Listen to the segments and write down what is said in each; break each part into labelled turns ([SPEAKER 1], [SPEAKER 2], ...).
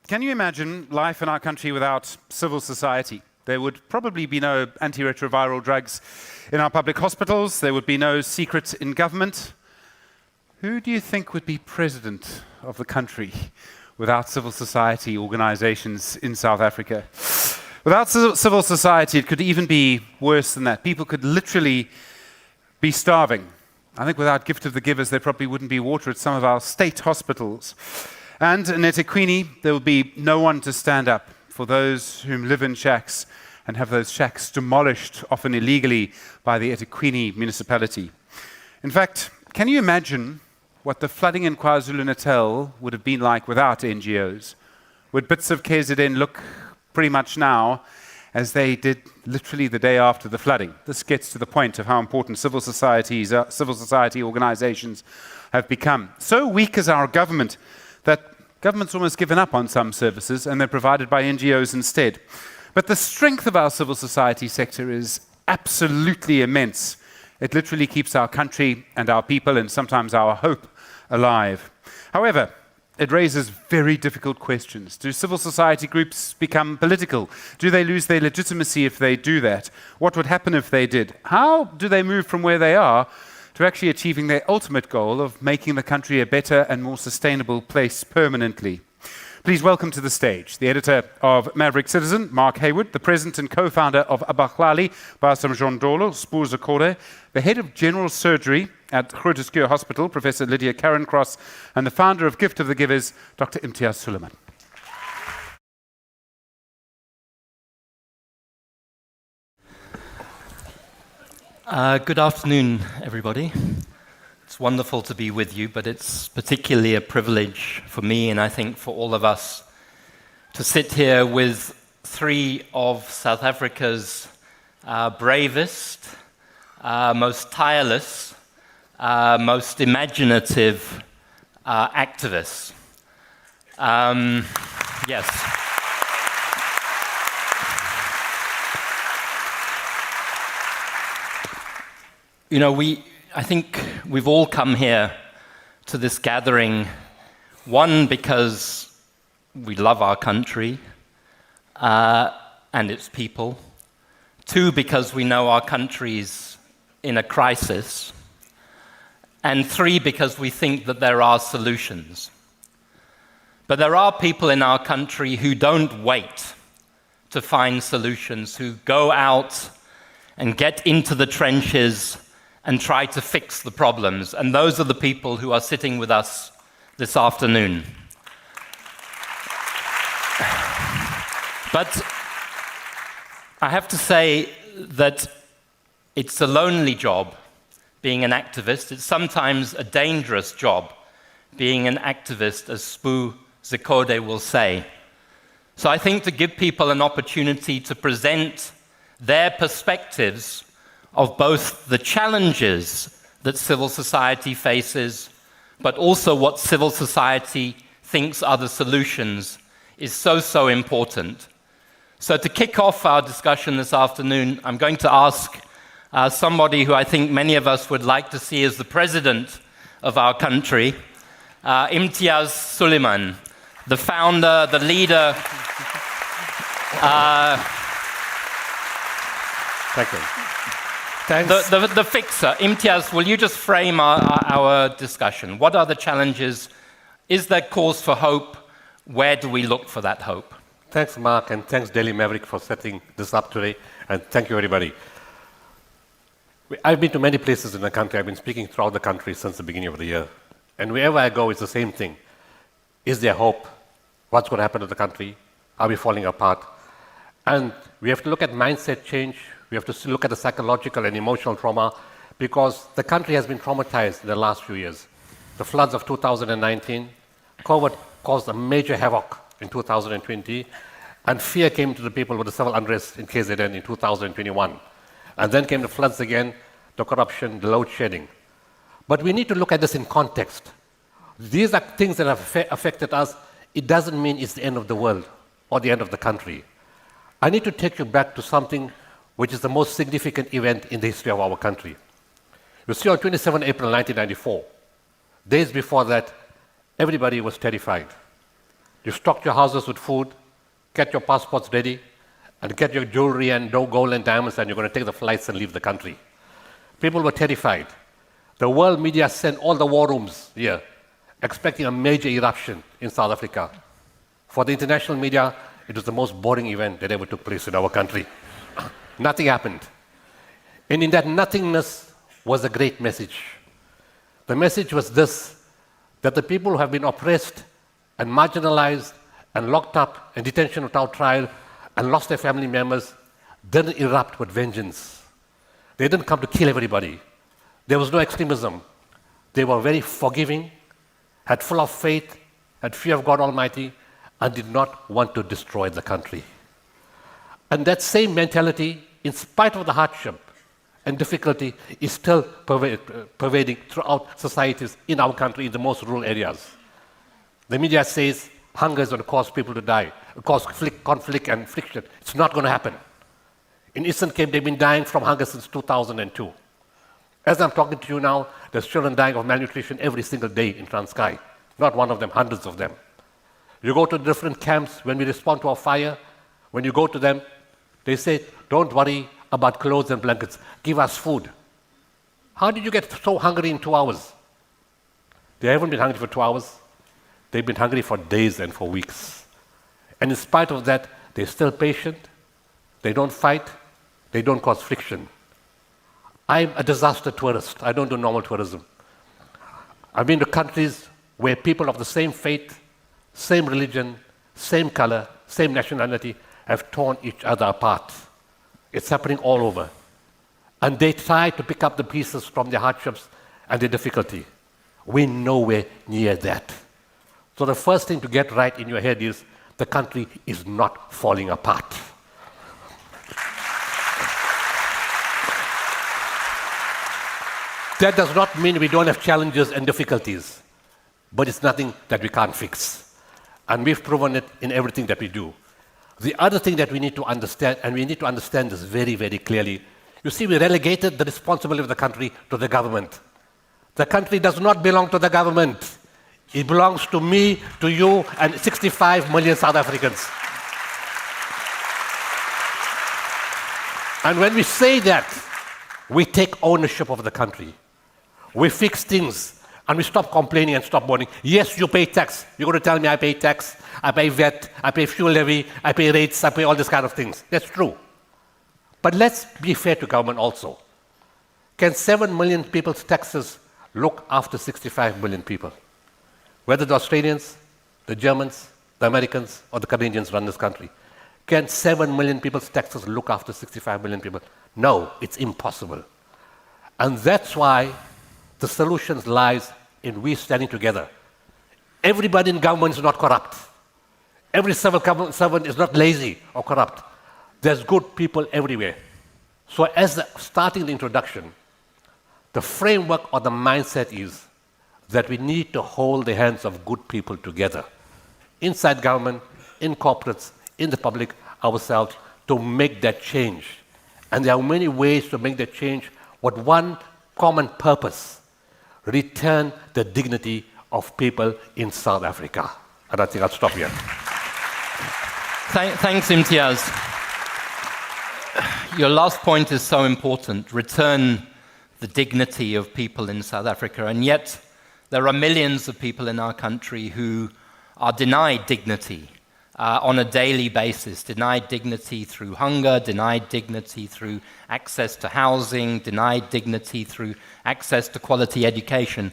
[SPEAKER 1] Can you imagine life in our country without civil society? There would probably be no antiretroviral drugs in our public hospitals. There would be no secrets in government. Who do you think would be president of the country without civil society organizations in South Africa? Without civil society, it could even be worse than that. People could literally be starving. I think without Gift of the Givers, there probably wouldn't be water at some of our state hospitals. And in eThekwini, there will be no one to stand up for those whom live in shacks and have those shacks demolished, often illegally, by the eThekwini municipality. In fact, can you imagine what the flooding in KwaZulu-Natal would have been like without NGOs? Would bits of KZN look pretty much now as they did literally the day after the flooding? This gets to the point of how important civil society organizations have become. So weak is our government that government's almost given up on some services and they're provided by NGOs instead. But the strength of our civil society sector is absolutely immense. It literally keeps our country and our people and sometimes our hope alive. However, it raises very difficult questions. Do civil society groups become political? Do they lose their legitimacy if they do that? What would happen if they did? How do they move from where they are to actually achieving their ultimate goal of making the country a better and more sustainable place permanently? Please welcome to the stage the editor of Maverick Citizen, Mark Heywood, the president and co-founder of Abahlali, Basamjondolo, Zikode, the head of general surgery at Groote Hospital, Professor Lydia Cairncross, and the founder of Gift of the Givers, Dr Imtiaz Sooliman.
[SPEAKER 2] Good afternoon, everybody. It's wonderful to be with you, but it's particularly a privilege for me, and I think for all of us, to sit here with three of South Africa's bravest, most tireless, most imaginative activists. Yes. You know, I think we've all come here to this gathering, one, because we love our country and its people. Two, because we know our country's in a crisis. And three, because we think that there are solutions. But there are people in our country who don't wait to find solutions, who go out and get into the trenches and try to fix the problems. And those are the people who are sitting with us this afternoon. But I have to say that it's a lonely job being an activist. It's sometimes a dangerous job being an activist, as Spoo Zikode will say. So I think to give people an opportunity to present their perspectives of both the challenges that civil society faces, but also what civil society thinks are the solutions is so important. So to kick off our discussion this afternoon, I'm going to ask somebody who I think many of us would like to see as the president of our country, Imtiaz Sooliman, the founder, the leader.
[SPEAKER 3] Thank you.
[SPEAKER 2] Thanks. The fixer. Imtiaz, will you just frame our discussion? What are the challenges? Is there cause for hope? Where do we look for that hope?
[SPEAKER 3] Thanks, Mark, and thanks, Daily Maverick, for setting this up today. And thank you, everybody. I've been to many places in the country. I've been speaking throughout the country since the beginning of the year. And wherever I go, it's the same thing. Is there hope? What's going to happen to the country? Are we falling apart? And we have to look at mindset change. We have to look at the psychological and emotional trauma, because the country has been traumatized in the last few years. The floods of 2019, COVID caused a major havoc in 2020, and fear came to the people with the civil unrest in KZN in 2021. And then came the floods again, the corruption, the load shedding. But we need to look at this in context. These are things that have affected us. It doesn't mean it's the end of the world or the end of the country. I need to take you back to something which is the most significant event in the history of our country. You see, on 27 April 1994, days before that, everybody was terrified. You stock your houses with food, get your passports ready, and get your jewelry and gold and diamonds, and you're going to take the flights and leave the country. People were terrified. The world media sent all the war rooms here, expecting a major eruption in South Africa. For the international media, it was the most boring event that ever took place in our country. Nothing happened. And in that nothingness was a great message. The message was this, that the people who have been oppressed and marginalized and locked up in detention without trial and lost their family members didn't erupt with vengeance. They didn't come to kill everybody. There was no extremism. They were very forgiving, had full of faith, had fear of God Almighty, and did not want to destroy the country. And that same mentality, in spite of the hardship and difficulty, is still pervading throughout societies in our country, in the most rural areas. The media says hunger is going to cause people to die, cause conflict and friction. It's not going to happen. In Eastern Cape, they've been dying from hunger since 2002. As I'm talking to you now, there's children dying of malnutrition every single day in Transkei. Not one of them, hundreds of them. You go to different camps, when we respond to a fire, when you go to them, they say, don't worry about clothes and blankets, give us food. How did you get so hungry in 2 hours? They haven't been hungry for 2 hours. They've been hungry for days and for weeks. And in spite of that, they're still patient, they don't fight, they don't cause friction. I'm a disaster tourist. I don't do normal tourism. I've been to countries where people of the same faith, same religion, same color, same nationality have torn each other apart. It's happening all over. And they try to pick up the pieces from their hardships and their difficulty. We're nowhere near that. So the first thing to get right in your head is the country is not falling apart. That does not mean we don't have challenges and difficulties, but it's nothing that we can't fix. And we've proven it in everything that we do. The other thing that we need to understand, and we need to understand this very, very clearly, you see, we relegated the responsibility of the country to the government. The country does not belong to the government. It belongs to me, to you, and 65 million South Africans. And when we say that, we take ownership of the country. We fix things, and we stop complaining and stop mourning. Yes, you pay tax. You're going to tell me I pay tax, I pay VAT, I pay fuel levy, I pay rates, I pay all this kind of things. That's true. But let's be fair to government also. Can 7 million people's taxes look after 65 million people? Whether the Australians, the Germans, the Americans, or the Canadians run this country. Can 7 million people's taxes look after 65 million people? No, it's impossible. And that's why the solution lies in we standing together. Everybody in government is not corrupt. Every civil servant is not lazy or corrupt. There's good people everywhere. So as starting the introduction, the framework or the mindset is that we need to hold the hands of good people together. Inside government, in corporates, in the public, ourselves, to make that change. And there are many ways to make that change with one common purpose: return the dignity of people in South Africa. And I think I'll stop here.
[SPEAKER 2] Thanks, Imtiaz. Your last point is so important. Return the dignity of people in South Africa. And yet, there are millions of people in our country who are denied dignity on a daily basis, denied dignity through hunger, denied dignity through access to housing, denied dignity through access to quality education.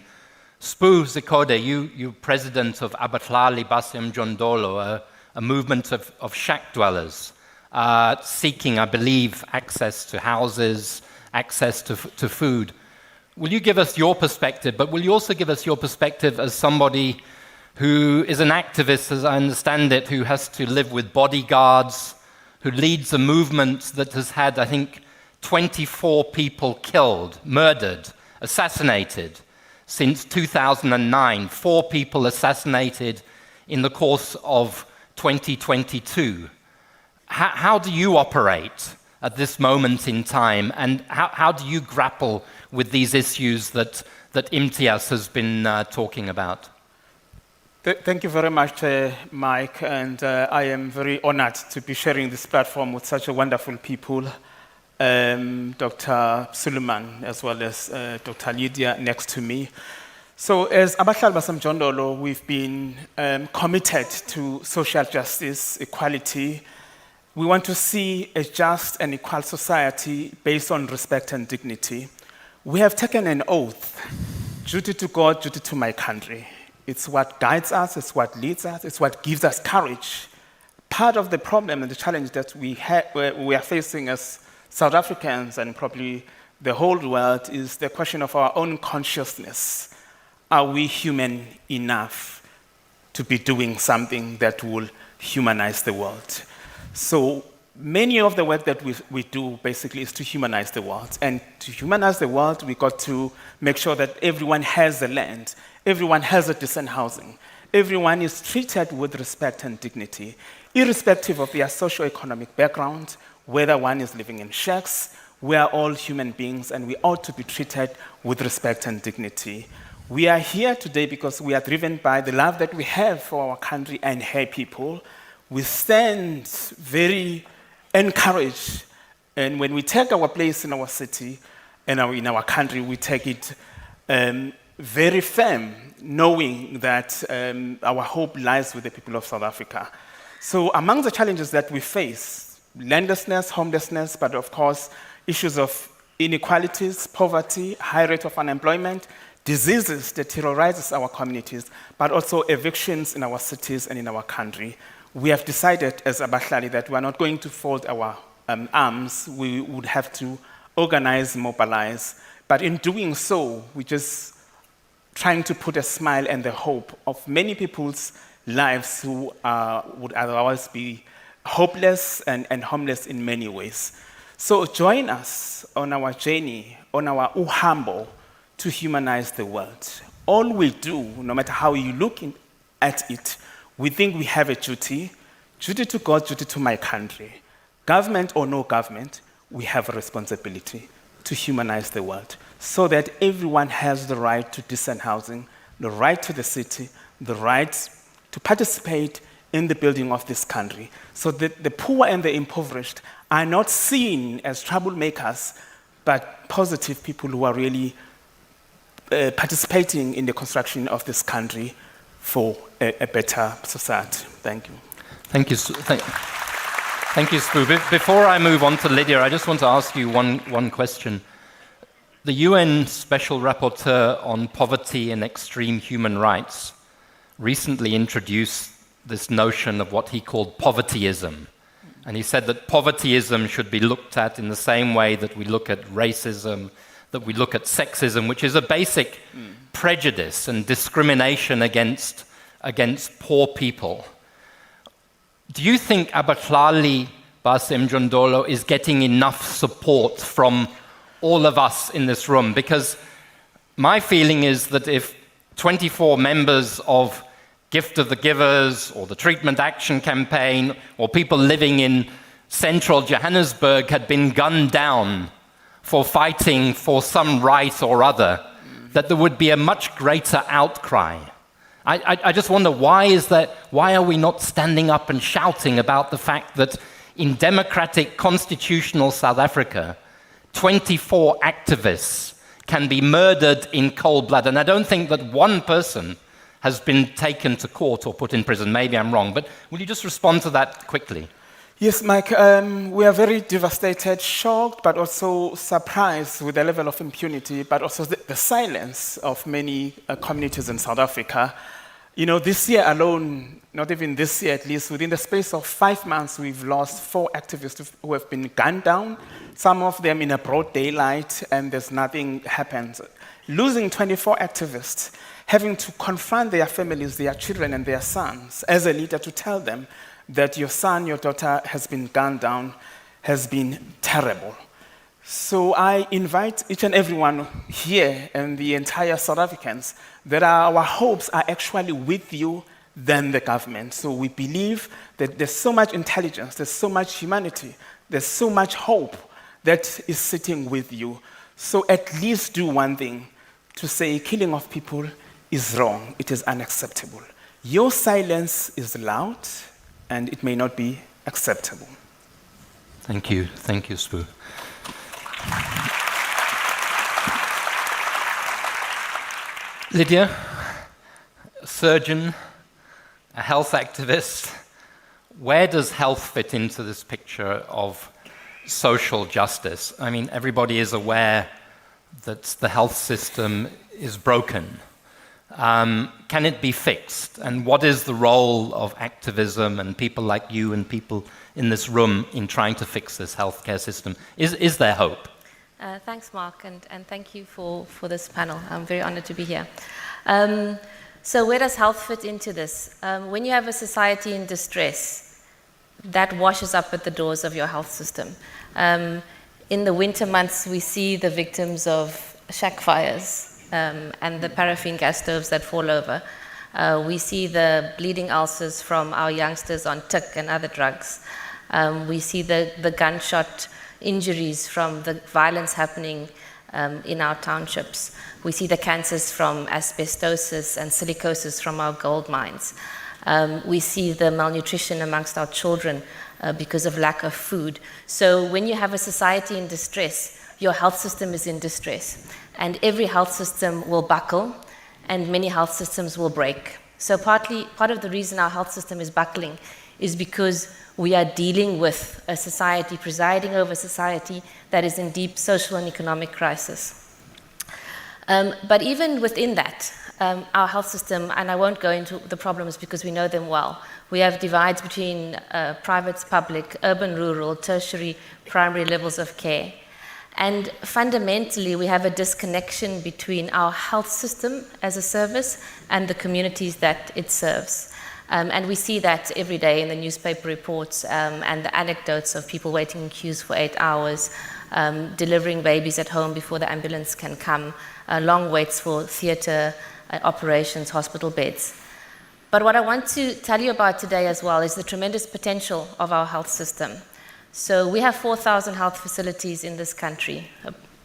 [SPEAKER 2] Spu Zikode, you're president of Abahlali Basem Jondolo, a movement of shack dwellers, seeking, I believe, access to houses, access to food. Will you give us your perspective, but will you also give us your perspective as somebody who is an activist, as I understand it, who has to live with bodyguards, who leads a movement that has had, I think, 24 people killed, murdered, assassinated since 2009, 4 people assassinated in the course of 2022. How do you operate at this moment in time, and how do you grapple with these issues that Imtiaz has been talking about?
[SPEAKER 4] Thank you very much, Mike, and I am very honored to be sharing this platform with such a wonderful people, Dr. Sooliman, as well as Dr. Lydia next to me. So as Abahlali baseMjondolo, we've been committed to social justice, equality. We want to see a just and equal society based on respect and dignity. We have taken an oath, duty to God, duty to my country. It's what guides us, it's what leads us, it's what gives us courage. Part of the problem and the challenge that we are facing as South Africans and probably the whole world is the question of our own consciousness. Are we human enough to be doing something that will humanize the world? So many of the work that we do basically is to humanize the world. And to humanize the world, we got to make sure that everyone has a land, everyone has a decent housing, everyone is treated with respect and dignity, irrespective of their socioeconomic background, whether one is living in shacks. We are all human beings and we ought to be treated with respect and dignity. We are here today because we are driven by the love that we have for our country and her people. We stand very encouraged, and when we take our place in our city and in our country, we take it very firm, knowing that our hope lies with the people of South Africa. So among the challenges that we face, landlessness, homelessness, but of course, issues of inequalities, poverty, high rate of unemployment, diseases that terrorizes our communities, but also evictions in our cities and in our country. We have decided as Abahlali that we are not going to fold our arms. We would have to organize, mobilize. But in doing so, we're just trying to put a smile and the hope of many people's lives who would otherwise be hopeless and homeless in many ways. So join us on our journey, on our uhambo to humanize the world. All we do, no matter how you look at it, we think we have a duty to God, duty to my country. Government or no government, we have a responsibility to humanize the world so that everyone has the right to decent housing, the right to the city, the right to participate in the building of this country, so that the poor and the impoverished are not seen as troublemakers, but positive people who are really participating in the construction of this country for a better society. Thank you.
[SPEAKER 2] Thank you, thank you, Spoo. Before I move on to Lydia, I just want to ask you one question. The UN Special Rapporteur on Poverty and Extreme Human Rights recently introduced this notion of what he called povertyism. And he said that povertyism should be looked at in the same way that we look at racism, that we look at sexism, which is a basic prejudice and discrimination against poor people. Do you think Abahlali baseMjondolo is getting enough support from all of us in this room? Because my feeling is that if 24 members of Gift of the Givers or the Treatment Action Campaign or people living in central Johannesburg had been gunned down for fighting for some right or other, that there would be a much greater outcry. I just wonder, why are we not standing up and shouting about the fact that in democratic constitutional South Africa, 24 activists can be murdered in cold blood? And I don't think that one person has been taken to court or put in prison. Maybe I'm wrong, but will you just respond to that quickly?
[SPEAKER 4] Yes, Mike, we are very devastated, shocked, but also surprised with the level of impunity, but also the silence of many communities in South Africa. You know, this year alone, not even this year at least, within the space of 5 months, we've lost 4 activists who have been gunned down, some of them in a broad daylight, and there's nothing happened. Losing 24 activists, having to confront their families, their children and their sons, as a leader to tell them that your son, your daughter has been gunned down, has been terrible. So I invite each and everyone here and the entire South Africans that our hopes are actually with you than the government. So we believe that there's so much intelligence, there's so much humanity, there's so much hope that is sitting with you. So at least do one thing, to say killing of people is wrong, it is unacceptable. Your silence is loud, and it may not be acceptable.
[SPEAKER 2] Thank you, Spoo. Lydia, a surgeon, a health activist, where does health fit into this picture of social justice? I mean, everybody is aware that the health system is broken. Can it be fixed? And what is the role of activism and people like you and people in this room in trying to fix this healthcare system? Is there hope?
[SPEAKER 5] Thanks, Mark, and thank you for this panel. I'm very honored to be here. So where does health fit into this? When you have a society in distress, that washes up at the doors of your health system. In the winter months, we see the victims of shack fires and the paraffin gas stoves that fall over. We see the bleeding ulcers from our youngsters on TIC and other drugs. We see the gunshot injuries from the violence happening in our townships. We see the cancers from asbestosis and silicosis from our gold mines. We see the malnutrition amongst our children because of lack of food. So when you have a society in distress, your health system is in distress. And every health system will buckle, and many health systems will break. So part of the reason our health system is buckling is because we are dealing with a society, presiding over society that is in deep social and economic crisis. But even within that, our health system, and I won't go into the problems because we know them well, we have divides between private, public, urban, rural, tertiary, primary levels of care. And fundamentally, we have a disconnection between our health system as a service and the communities that it serves. And we see that every day in the newspaper reports and the anecdotes of people waiting in queues for 8 hours, delivering babies at home before the ambulance can come, long waits for theatre operations, hospital beds. But what I want to tell you about today as well is the tremendous potential of our health system. So we have 4,000 health facilities in this country.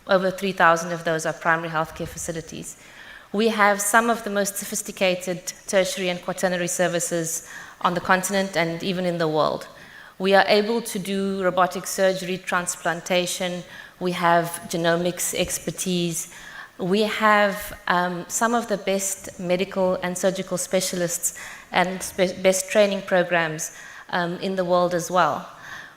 [SPEAKER 5] Over 3,000 of those are primary healthcare facilities. We have some of the most sophisticated tertiary and quaternary services on the continent and even in the world. We are able to do robotic surgery, transplantation. We have genomics expertise. We have some of the best medical and surgical specialists and best training programs in the world as well.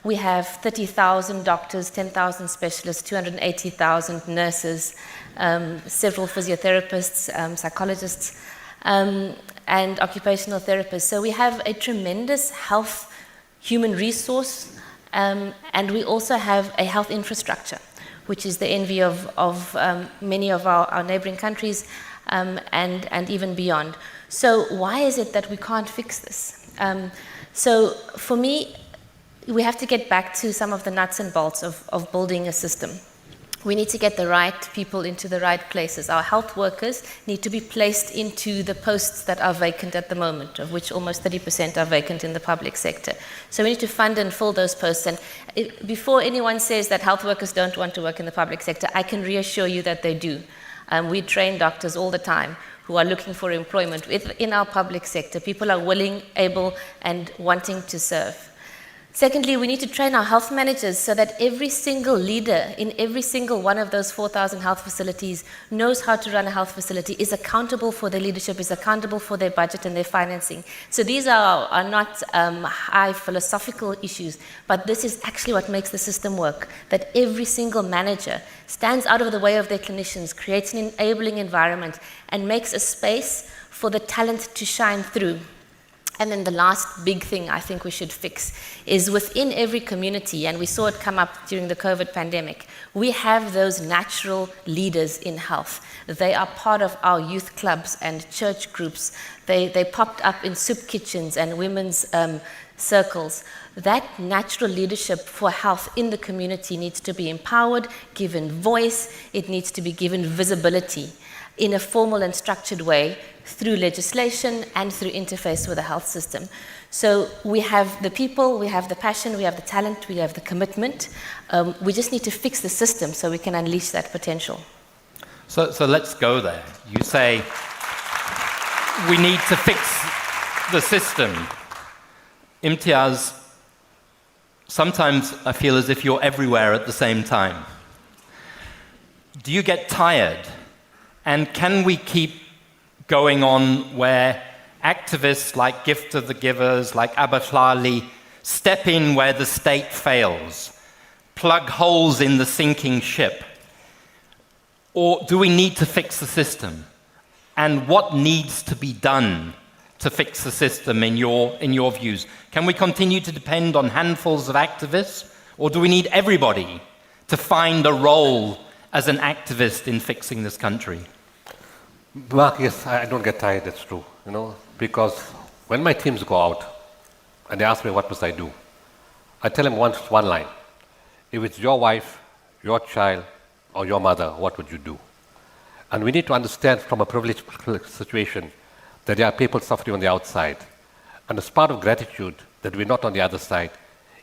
[SPEAKER 5] We have 30,000 doctors, 10,000 specialists, 280,000 nurses, several physiotherapists, psychologists, and occupational therapists. So we have a tremendous health human resource, and we also have a health infrastructure, which is the envy of many of our neighboring countries and even beyond. So why is it that we can't fix this? So for me, we have to get back to some of the nuts and bolts of building a system. We need to get the right people into the right places. Our health workers need to be placed into the posts that are vacant at the moment, of which almost 30% are vacant in the public sector. So we need to fund and fill those posts. And before anyone says that health workers don't want to work in the public sector, I can reassure you that they do. We train doctors all the time who are looking for employment in our public sector. People are willing, able, and wanting to serve. Secondly, we need to train our health managers so that every single leader in every single one of those 4,000 health facilities knows how to run a health facility, is accountable for their leadership, is accountable for their budget and their financing. So these are not high philosophical issues, but this is actually what makes the system work, that every single manager stands out of the way of their clinicians, creates an enabling environment, and makes a space for the talent to shine through. And then the last big thing I think we should fix is within every community, and we saw it come up during the COVID pandemic, we have those natural leaders in health. They are part of our youth clubs and church groups. They popped up in soup kitchens and women's circles. That natural leadership for health in the community needs to be empowered, given voice, it needs to be given visibility in a formal and structured way through legislation and through interface with the health system. So we have the people, we have the passion, we have the talent, we have the commitment. We just need to fix the system so we can unleash that potential.
[SPEAKER 2] So let's go there. You say we need to fix the system. Imtiaz, sometimes I feel as if you're everywhere at the same time. Do you get tired? And can we keep going on where activists like Gift of the Givers, like Abahlali, step in where the state fails, plug holes in the sinking ship? Or do we need to fix the system? And what needs to be done to fix the system in your views? Can we continue to depend on handfuls of activists? Or do we need everybody to find a role as an activist in fixing this country?
[SPEAKER 3] Mark, yes, I don't get tired, that's true. Because when my teams go out and they ask me what must I do, I tell them one line. If it's your wife, your child, or your mother, what would you do? And we need to understand from a privileged situation that there are people suffering on the outside. And as part of gratitude that we're not on the other side,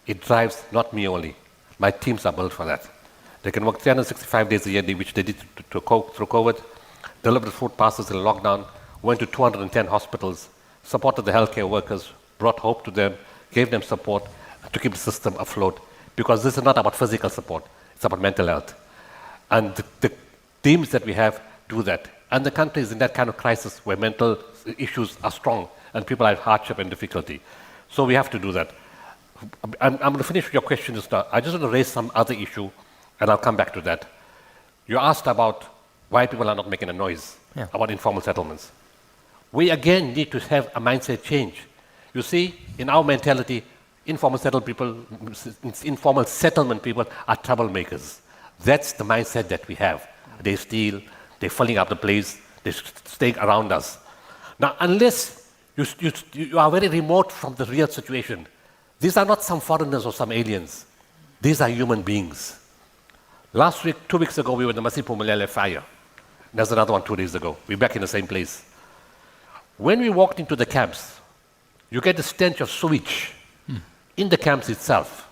[SPEAKER 3] it drives not me only. My teams are built for that. They can work 365 days a year, which they did through COVID, delivered food parcels in lockdown, went to 210 hospitals, supported the healthcare workers, brought hope to them, gave them support to keep the system afloat. Because this is not about physical support, it's about mental health. And the teams that we have do that. And the country is in that kind of crisis where mental issues are strong and people have hardship and difficulty. So we have to do that. I'm going to finish with your question just now. I just want to raise some other issue, and I'll come back to that. You asked about why people are not making a noise about informal settlements. We again need to have a mindset change. You see, in our mentality, informal settlement people are troublemakers. That's the mindset that we have. They steal, they're filling up the place, they're staying around us. Now, unless you are very remote from the real situation, these are not some foreigners or some aliens. These are human beings. Last week, 2 weeks ago, we were in the Masiphumelele fire. There's another one 2 days ago. We're back in the same place. When we walked into the camps, you get the stench of sewage in the camps itself.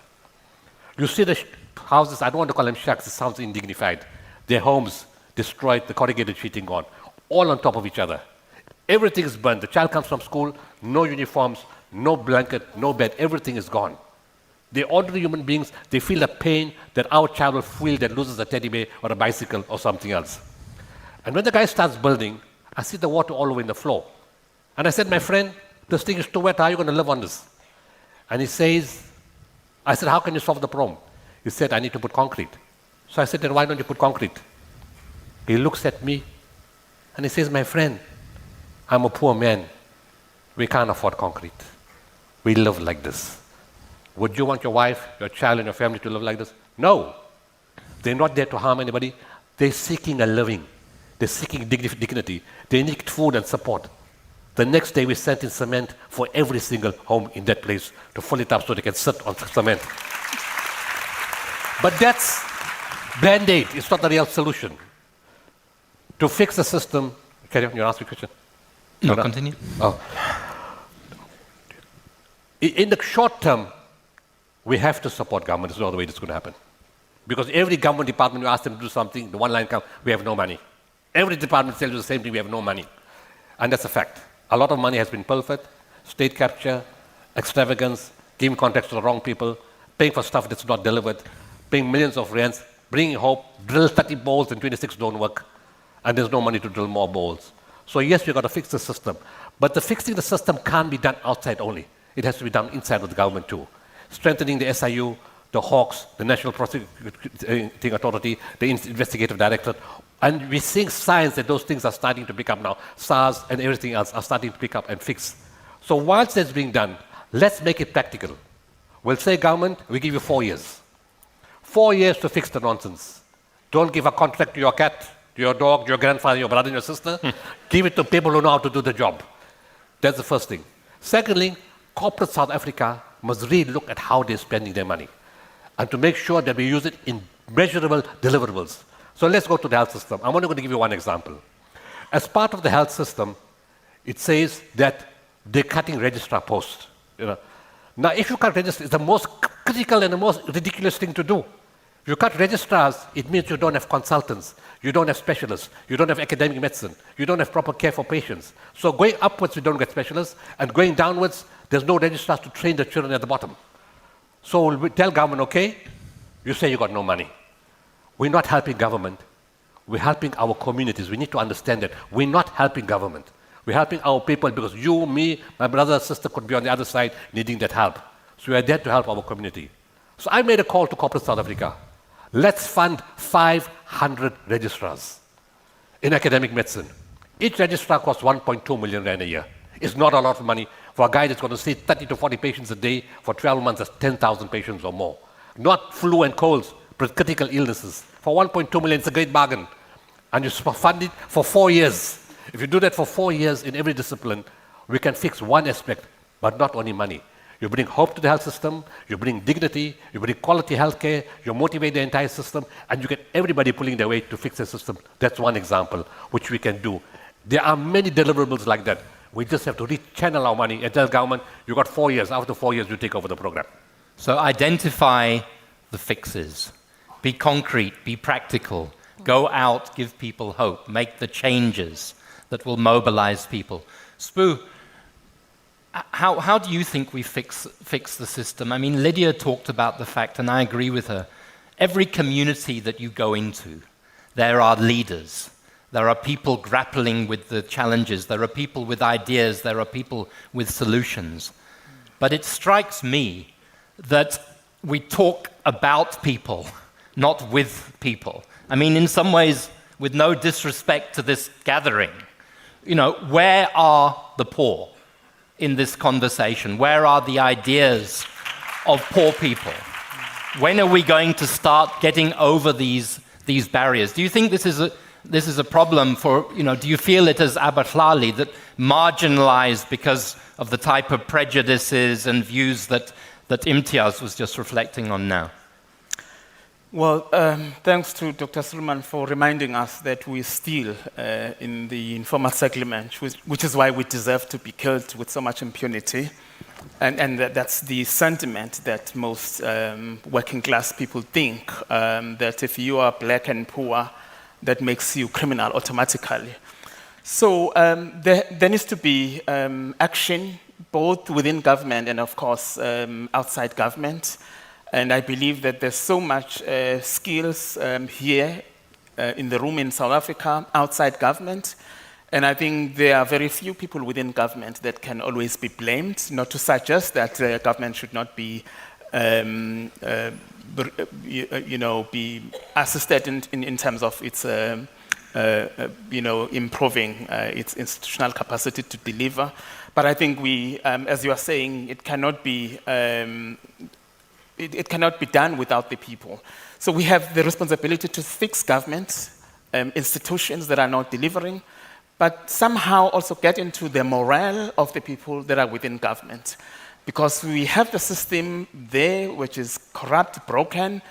[SPEAKER 3] You see the houses, I don't want to call them shacks, it sounds indignified. Their homes destroyed, the corrugated sheeting gone, all on top of each other. Everything is burned. The child comes from school, no uniforms, no blanket, no bed, everything is gone. They're ordinary human beings, they feel the pain that our child will feel that loses a teddy bear or a bicycle or something else. And when the guy starts building, I see the water all over in the floor. And I said, my friend, this thing is too wet, how are you going to live on this? And he says, I said, how can you solve the problem? He said, I need to put concrete. So I said, then why don't you put concrete? He looks at me and he says, my friend, I'm a poor man. We can't afford concrete. We live like this. Would you want your wife, your child, and your family to live like this? No. They're not there to harm anybody. They're seeking a living. They're seeking dignity. They need food and support. The next day, we sent in cement for every single home in that place to fill it up so they can sit on cement. But that's Band-Aid. It's not the real solution. To fix the system, carry on, you ask me a question?
[SPEAKER 2] No, continue.
[SPEAKER 3] Oh. In the short term, we have to support government. There's no other way it's going to happen. Because every government department, you ask them to do something, the one line comes, we have no money. Every department tells you the same thing, we have no money. And that's a fact. A lot of money has been pilfered, state capture, extravagance, giving contracts to the wrong people, paying for stuff that's not delivered, paying millions of rents, bringing hope, drill 30 balls and 26 don't work, and there's no money to drill more balls. So yes, we've got to fix the system. But the fixing the system can't be done outside only. It has to be done inside of the government too. Strengthening the SIU, the Hawks, the National Prosecuting Authority, the Investigative Directorate. And we're seeing signs that those things are starting to pick up now. SARS and everything else are starting to pick up and fix. So whilst that's being done, let's make it practical. We'll say, government, we give you 4 years. 4 years to fix the nonsense. Don't give a contract to your cat, to your dog, to your grandfather, your brother, and your sister. Give it to people who know how to do the job. That's the first thing. Secondly, corporate South Africa must really look at how they're spending their money and to make sure that we use it in measurable deliverables. So let's go to the health system. I'm only going to give you one example. As part of the health system, it says that they're cutting registrar posts. Now, if you cut registrar, it's the most critical and the most ridiculous thing to do. You cut registrars, it means you don't have consultants, you don't have specialists, you don't have academic medicine, you don't have proper care for patients. So going upwards, we don't get specialists, and going downwards, there's no registrars to train the children at the bottom. So we tell government, okay, you say you got no money. We're not helping government, we're helping our communities. We need to understand that we're not helping government. We're helping our people because you, me, my brother, sister could be on the other side needing that help. So we are there to help our community. So I made a call to corporate South Africa. Let's fund 500 registrars in academic medicine. Each registrar costs 1.2 million rand a year. It's not a lot of money for a guy that's going to see 30 to 40 patients a day for 12 months, that's 10,000 patients or more. Not flu and colds, but critical illnesses. For 1.2 million, it's a great bargain. And you fund it for 4 years. If you do that for 4 years in every discipline, we can fix one aspect, but not only money. You bring hope to the health system, you bring dignity, you bring quality healthcare, you motivate the entire system, and you get everybody pulling their weight to fix the system. That's one example which we can do. There are many deliverables like that. We just have to rechannel our money and tell government, you got 4 years, after 4 years you take over the program.
[SPEAKER 2] So identify the fixes. Be concrete, be practical. Go out, give people hope, make the changes that will mobilize people. Spoo, how do you think we fix the system? I mean, Lydia talked about the fact, and I agree with her, every community that you go into, there are leaders. There are people grappling with the challenges. There are people with ideas. There are people with solutions. But it strikes me that we talk about people, not with people. I mean, in some ways, with no disrespect to this gathering, where are the poor in this conversation? Where are the ideas of poor people? When are we going to start getting over these barriers? Do you think this is a problem for, do you feel it as Abahlali, that marginalized because of the type of prejudices and views that Imtiaz was just reflecting on now?
[SPEAKER 4] Well, thanks to Dr. Sooliman for reminding us that we're still in the informal settlement, which is why we deserve to be killed with so much impunity. And that's the sentiment that most working class people think, that if you are black and poor, that makes you criminal automatically. So there needs to be action, both within government and, of course, outside government. And I believe that there's so much skills here in the room in South Africa, outside government. And I think there are very few people within government that can always be blamed, not to suggest that government should not be, be assisted in terms of its, improving its institutional capacity to deliver. But I think we, as you are saying, it cannot be done without the people. So we have the responsibility to fix government, institutions that are not delivering, but somehow also get into the morale of the people that are within government. Because we have the system there which is corrupt, broken,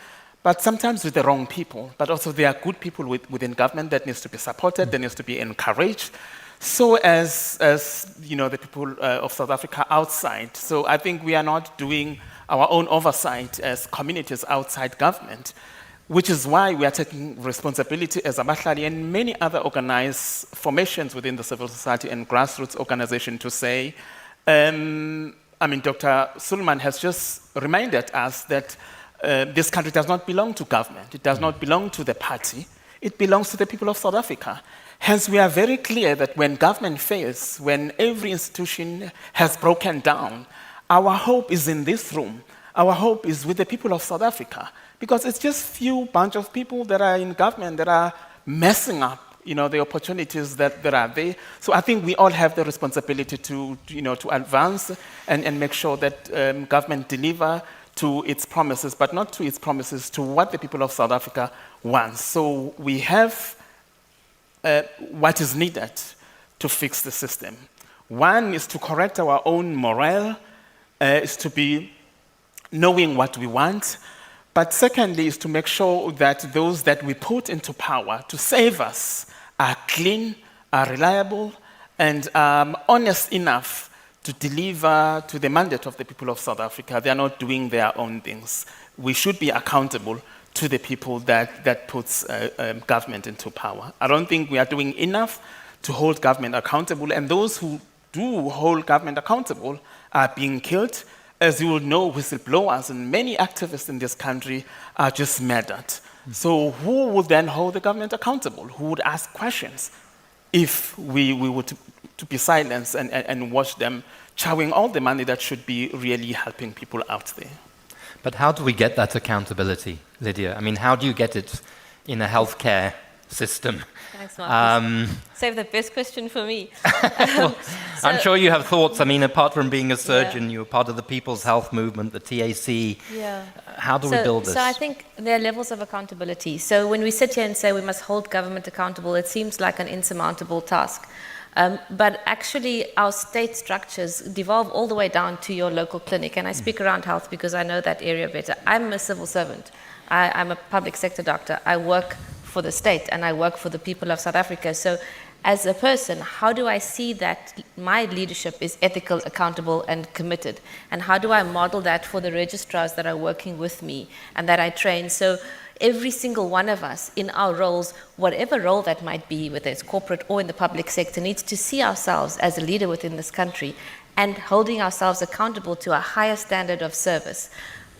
[SPEAKER 4] but sometimes with the wrong people. But also there are good people within government that needs to be supported, that needs to be encouraged. So as the people of South Africa outside. So I think we are not doing our own oversight as communities outside government, which is why we are taking responsibility as Abahlali and many other organized formations within the civil society and grassroots organization to say, Dr. Sooliman has just reminded us that this country does not belong to government. It does not belong to the party. It belongs to the people of South Africa. Hence, we are very clear that when government fails, when every institution has broken down, our hope is in this room. Our hope is with the people of South Africa, because it's just few bunch of people that are in government that are messing up, the opportunities that are there. So I think we all have the responsibility to advance and make sure that government deliver to its promises, but not to its promises, to what the people of South Africa want. So we have what is needed to fix the system. One is to correct our own morale, is to be knowing what we want. But secondly is to make sure that those that we put into power to save us are clean, are reliable, and honest enough to deliver to the mandate of the people of South Africa. They are not doing their own things. We should be accountable to the people that puts government into power. I don't think we are doing enough to hold government accountable, and those who do hold government accountable are being killed. As you will know, whistleblowers and many activists in this country are just murdered. So who would then hold the government accountable? Who would ask questions if we were to be silenced and watch them chowing all the money that should be really helping people out there?
[SPEAKER 2] But how do we get that accountability, Lydia? I mean, how do you get it in a healthcare system?
[SPEAKER 5] Thanks, Marcus. Save the best question for me.
[SPEAKER 2] I'm sure you have thoughts. I mean, apart from being a surgeon, you're part of the People's Health Movement, the TAC.
[SPEAKER 5] Yeah.
[SPEAKER 2] How do we build this?
[SPEAKER 5] So I think there are levels of accountability. So when we sit here and say we must hold government accountable, it seems like an insurmountable task. But actually, our state structures devolve all the way down to your local clinic. And I speak around health because I know that area better. I'm a civil servant. I'm a public sector doctor. I work for the state and I work for the people of South Africa. So as a person, how do I see that my leadership is ethical, accountable, and committed? And how do I model that for the registrars that are working with me and that I train? So every single one of us in our roles, whatever role that might be, whether it's corporate or in the public sector, needs to see ourselves as a leader within this country and holding ourselves accountable to a higher standard of service.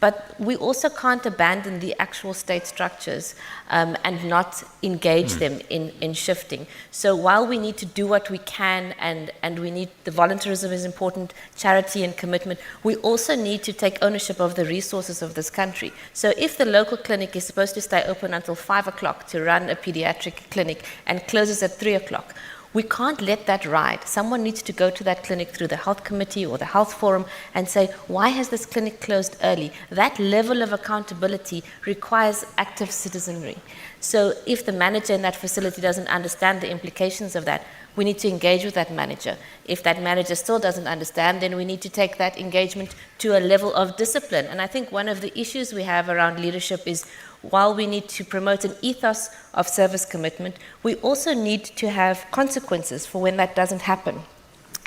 [SPEAKER 5] But we also can't abandon the actual state structures and not engage them in shifting. So while we need to do what we can and we need, the volunteerism is important, charity and commitment, we also need to take ownership of the resources of this country. So if the local clinic is supposed to stay open until 5 o'clock to run a pediatric clinic and closes at 3 o'clock, we can't let that ride. Someone needs to go to that clinic through the health committee or the health forum and say, why has this clinic closed early? That level of accountability requires active citizenry. So if the manager in that facility doesn't understand the implications of that, we need to engage with that manager. If that manager still doesn't understand, then we need to take that engagement to a level of discipline. And I think one of the issues we have around leadership is, while we need to promote an ethos of service commitment, we also need to have consequences for when that doesn't happen.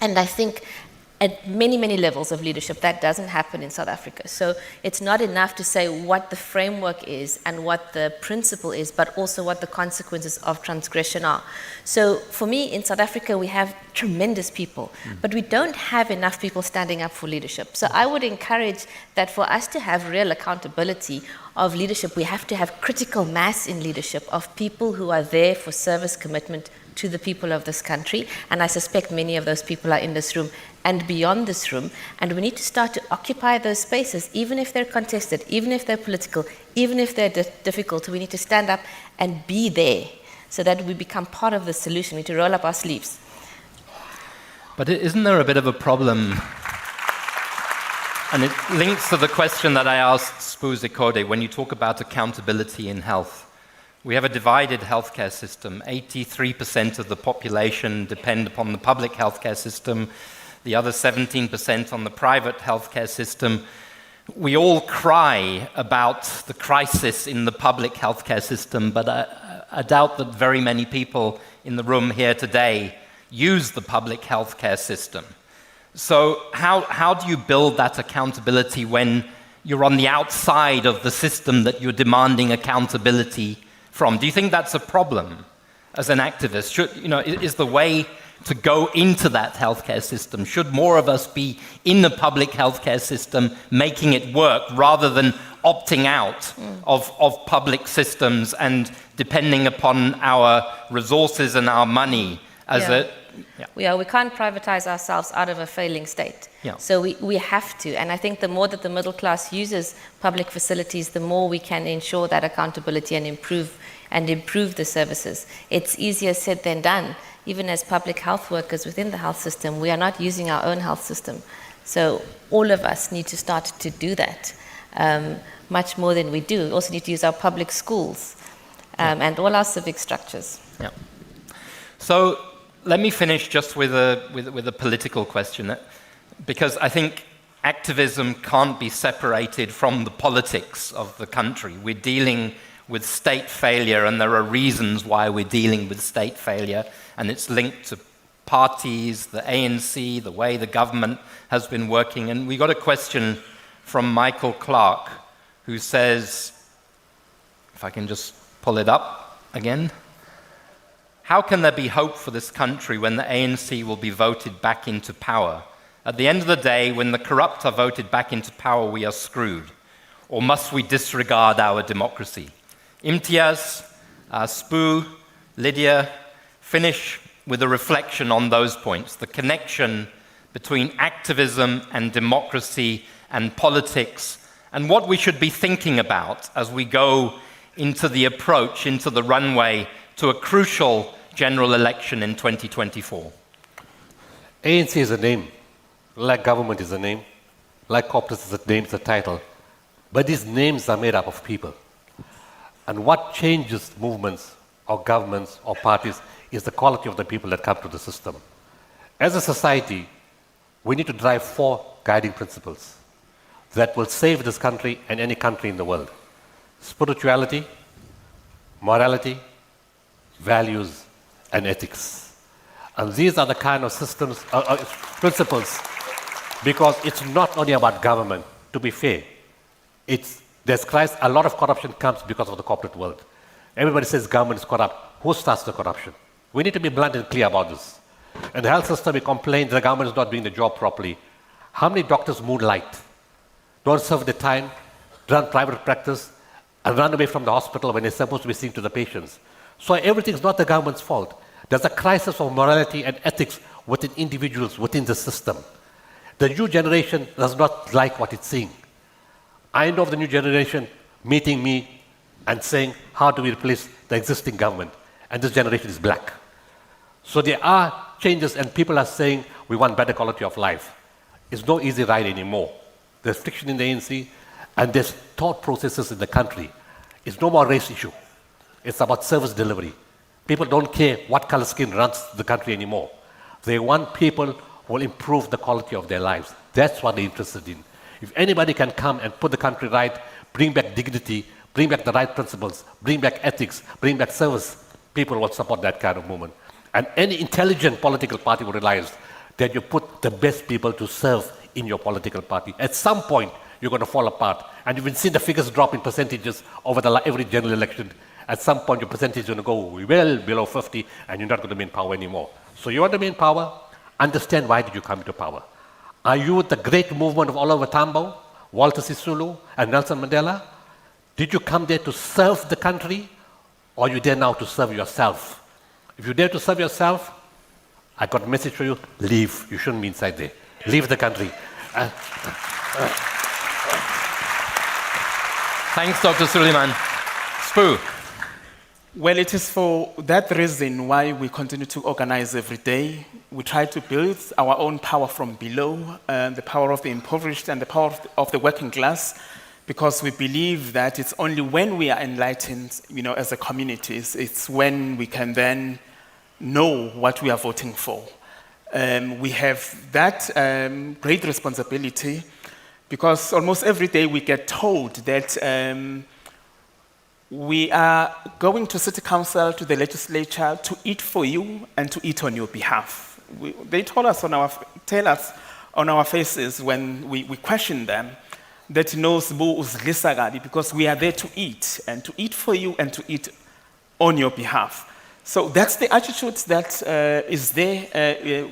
[SPEAKER 5] And I think at many, many levels of leadership, that doesn't happen in South Africa. So it's not enough to say what the framework is and what the principle is, but also what the consequences of transgression are. So for me, in South Africa, we have tremendous people, but we don't have enough people standing up for leadership. So I would encourage that for us to have real accountability of leadership, we have to have critical mass in leadership of people who are there for service commitment to the people of this country. And I suspect many of those people are in this room and beyond this room. And we need to start to occupy those spaces, even if they're contested, even if they're political, even if they're difficult. We need to stand up and be there so that we become part of the solution. We need to roll up our sleeves.
[SPEAKER 2] But isn't there a bit of a problem? And it links to the question that I asked Zikode when you talk about accountability in health. We have a divided healthcare system. 83% of the population depend upon the public healthcare system, the other 17% on the private healthcare system. We all cry about the crisis in the public healthcare system, but I doubt that very many people in the room here today use the public healthcare system. So how do you build that accountability when you're on the outside of the system that you're demanding accountability from? Do you think that's a problem as an activist? Is the way to go into that healthcare system, should more of us be in the public healthcare system making it work rather than opting out of public systems and depending upon our resources and our money as
[SPEAKER 5] we can't privatize ourselves out of a failing state. So we have to, and I think the more that the middle class uses public facilities, the more we can ensure that accountability and improve the services. It's easier said than done. Even as public health workers within the health system, we are not using our own health system. So all of us need to start to do that much more than we do. We also need to use our public schools and all our civic structures.
[SPEAKER 2] So let me finish just with a political question, because I think activism can't be separated from the politics of the country. We're dealing with state failure, and there are reasons why we're dealing with state failure, and it's linked to parties, the ANC, the way the government has been working. And we got a question from Michael Clark, who says, If I can just pull it up again. How can there be hope for this country when the ANC will be voted back into power? At the end of the day, when the corrupt are voted back into power, we are screwed. Or must we disregard our democracy? Imtiaz, Spoo, Lydia, finish with a reflection on those points, the connection between activism and democracy and politics, and what we should be thinking about as we go into the approach, into the runway to a crucial general election in 2024.
[SPEAKER 3] ANC is a name, like government is a name, like corporate is a name, it's a title. But these names are made up of people. And what changes movements or governments or parties is the quality of the people that come to the system. As a society, we need to drive 4 guiding principles that will save this country and any country in the world. Spirituality, morality, values, and ethics. And these are the kind of systems, principles, because it's not only about government, to be fair. A lot of corruption comes because of the corporate world. Everybody says government is corrupt. Who starts the corruption? We need to be blunt and clear about this. In the health system, we complain the government is not doing the job properly. How many doctors moonlight, don't serve the time, run private practice, and run away from the hospital when they're supposed to be seeing to the patients? So everything's not the government's fault. There's a crisis of morality and ethics within individuals, within the system. The new generation does not like what it's seeing. I know of the new generation meeting me and saying, how do we replace the existing government? And this generation is black. So there are changes and people are saying, we want better quality of life. It's no easy ride anymore. There's friction in the ANC and there's thought processes in the country. It's no more race issue. It's about service delivery. People don't care what color skin runs the country anymore. They want people who will improve the quality of their lives. That's what they're interested in. If anybody can come and put the country right, bring back dignity, bring back the right principles, bring back ethics, bring back service, people will support that kind of movement. And any intelligent political party will realize that you put the best people to serve in your political party. At some point, you're going to fall apart. And you've been seeing the figures drop in percentages over every general election. At some point, your percentage is going to go well below 50, and you're not going to be in power anymore. So you want to be in power? Understand why did you come to power. Are you with the great movement of Oliver Tambo, Walter Sisulu, and Nelson Mandela? Did you come there to serve the country, or are you there now to serve yourself? If you're there to serve yourself, I got a message for you, leave. You shouldn't be inside there. Leave the country.
[SPEAKER 2] Thanks, Dr. Sooliman. Spoo.
[SPEAKER 4] Well, it is for that reason why we continue to organize every day. We try to build our own power from below, the power of the impoverished and the power of the working class, because we believe that it's only when we are enlightened, as a community, it's when we can then know what we are voting for. We have that great responsibility because almost every day we get told that we are going to City Council, to the legislature, to eat for you and to eat on your behalf. They tell us on our faces when we question them that knows because we are there to eat, and to eat for you and to eat on your behalf. So that's the attitude that is there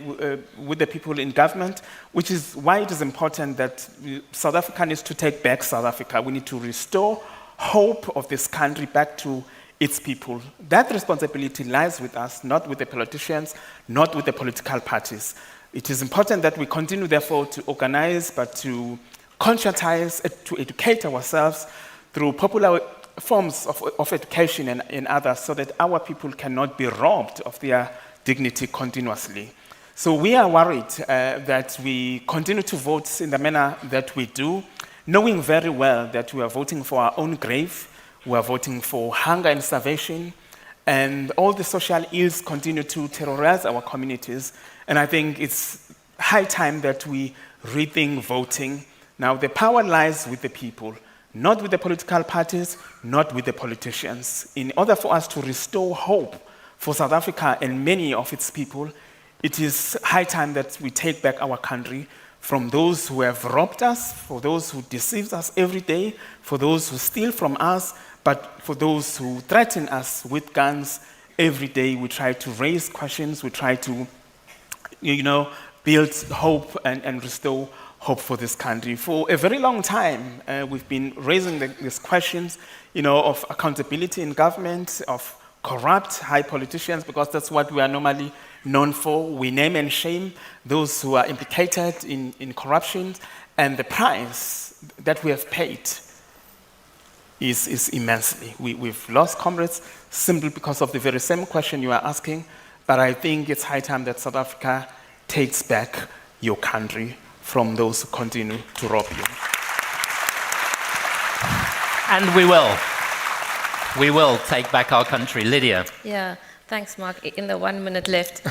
[SPEAKER 4] with the people in government, which is why it is important that South Africa needs to take back South Africa. We need to restore hope of this country back to its people. That responsibility lies with us, not with the politicians, not with the political parties. It is important that we continue, therefore, to organize, but to conscientize, to educate ourselves through popular forms of education and others, so that our people cannot be robbed of their dignity continuously. So we are worried that we continue to vote in the manner that we do, knowing very well that we are voting for our own grave, we are voting for hunger and starvation, and all the social ills continue to terrorize our communities. And I think it's high time that we rethink voting. Now, the power lies with the people, not with the political parties, not with the politicians. In order for us to restore hope for South Africa and many of its people, it is high time that we take back our country from those who have robbed us, for those who deceive us every day, for those who steal from us, but for those who threaten us with guns every day. We try to raise questions, we try to, build hope and restore hope for this country. For a very long time, we've been raising these questions, of accountability in government, of corrupt high politicians, because that's what we are normally known for. We name and shame those who are implicated in corruption, and the price that we have paid is immensely. We've lost comrades simply because of the very same question you are asking, but I think it's high time that South Africa takes back your country from those who continue to rob you.
[SPEAKER 2] And we will. We will take back our country. Lydia.
[SPEAKER 5] Yeah, thanks, Mark. In the 1 minute left,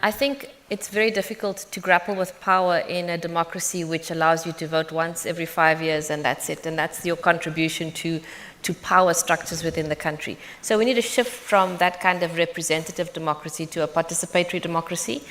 [SPEAKER 5] I think it's very difficult to grapple with power in a democracy which allows you to vote once every 5 years and that's it, and that's your contribution to power structures within the country. So we need to shift from that kind of representative democracy to a participatory democracy,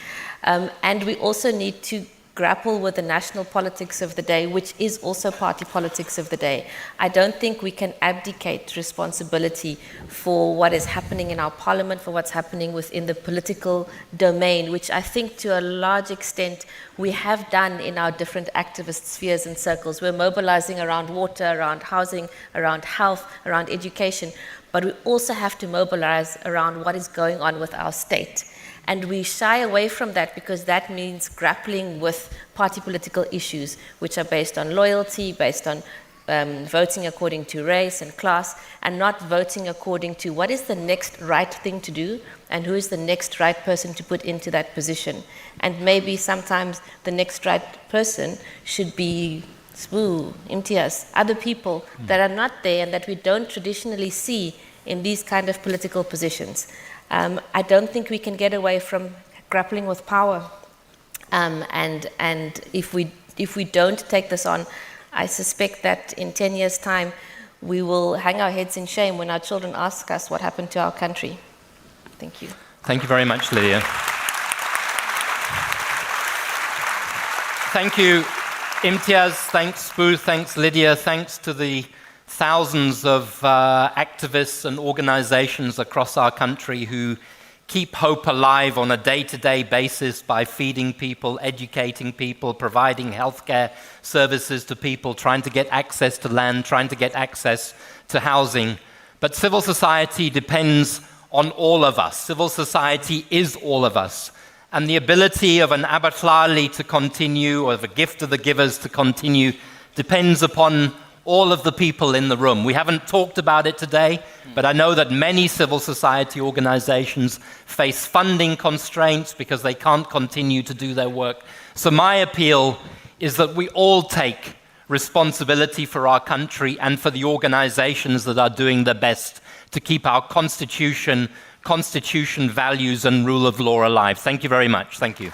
[SPEAKER 5] and we also need to grapple with the national politics of the day, which is also party politics of the day. I don't think we can abdicate responsibility for what is happening in our parliament, for what's happening within the political domain, which I think to a large extent we have done in our different activist spheres and circles. We're mobilizing around water, around housing, around health, around education, but we also have to mobilize around what is going on with our state. And we shy away from that because that means grappling with party political issues, which are based on loyalty, based on voting according to race and class, and not voting according to what is the next right thing to do and who is the next right person to put into that position. And maybe sometimes the next right person should be Sbu, Imtiaz, other people that are not there and that we don't traditionally see in these kind of political positions. I don't think we can get away from grappling with power, and if we don't take this on, I suspect that in 10 years' time we will hang our heads in shame when our children ask us what happened to our country. Thank you.
[SPEAKER 2] Thank you very much, Lydia. Thank you, Imtiaz. Thanks, Sbu. Thanks, Lydia. Thanks to the thousands of activists and organizations across our country who keep hope alive on a day-to-day basis by feeding people, educating people, providing healthcare services to people, trying to get access to land, trying to get access to housing. But civil society depends on all of us. Civil society is all of us. And the ability of an Abahlali to continue, or of a gift of the givers to continue, depends upon all of the people in the room. We haven't talked about it today, but I know that many civil society organizations face funding constraints because they can't continue to do their work. So my appeal is that we all take responsibility for our country and for the organizations that are doing their best to keep our constitution values and rule of law alive. Thank you very much. Thank you.